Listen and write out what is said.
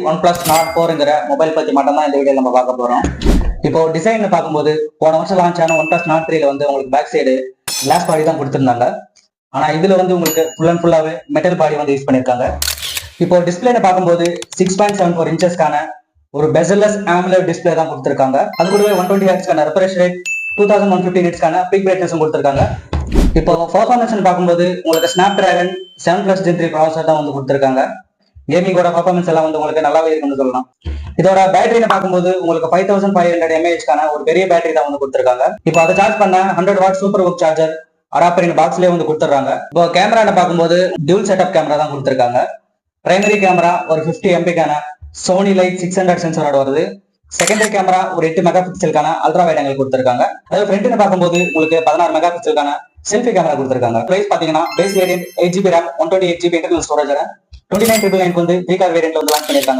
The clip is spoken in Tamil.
ஒன் பிளஸ் நாட் போருங்கிற மொபைல் பத்தி மட்டும் தான் இந்த வீடியோ நம்ம பார்க்க போறோம். இப்போ டிசைன் பார்க்கும்போது போன வருஷம் லான்ச் ஆன ஒன் பிளஸ் நாட் 3ல வந்து உங்களுக்கு பேக் சைடு கிளாஸ் பாடி தான் கொடுத்துருந்தாங்க. ஆனா இதுல வந்து உங்களுக்கு ஃபுல் அண்ட் ஃபுல்லாவே மெட்டல் பாடி வந்து யூஸ் பண்ணிருக்காங்க. இப்போ டிஸ்பிளேல பார்க்கும்போது 6.74 இன்ச்சஸ்க்கான ஒரு பெசல்லெஸ் AMOLED டிஸ்பிளே தான் கொடுத்துருக்காங்க. அது கூடவே 120 ஹெர்ட்ஸ்க்கான ரெஃப்ரெஷ் ரேட், 2150 நிட்ஸ்க்கான பீக் பிரைட்னஸும் கொடுத்துருக்காங்க. இப்போ பர்ஃபார்மன்ஸ் பார்க்கும்போது உங்களுக்கு Snapdragon 7+ Gen 3 ப்ராசஸர் தான் வந்து கொடுத்துருக்காங்க. கேமிங்கோட பர்ஃபார்மன்ஸ் எல்லாம் வந்து உங்களுக்கு நல்லாவே இருக்குன்னு சொல்லலாம். இதோட பேட்டரியை பார்க்கும்போது உங்களுக்கு 5500 mAh ஒரு பெரிய பேட்டரி தான் வந்து கொடுத்துருக்காங்க. இப்போ அதை சார்ஜ் பண்ண 100 watt SuperVOOC charger adapter பாக்ஸ்லயே வந்து கொடுத்துறாங்க. இப்போ கேமரா பார்க்கும்போது டியூல் செட்டப் கேமரா தான் கொடுத்துருக்காங்க. பிரைமரி கேமரா ஒரு 50 MP சோனி லைட் 600 சென்சரோட வருது. செகண்டரி கேமரா ஒரு 8 மெகா பிக்சலுக்கான அல்ட்ரா வைட் ஆங்கிள் கொடுத்துருக்காங்க. அதாவது ஃப்ரண்ட் பார்க்கும்போது உங்களுக்கு 16 மெகா பிக்சலுக்கான செல்ஃபி கேமரா கொடுத்துருக்காங்க. பிரைஸ் பாத்தீங்கன்னா base variant 8GB RAM 128GB internal storage 29,999 வந்து 3 கார் வேரியன்ட்ல வந்து லான்ச் பண்ணிருக்காங்க.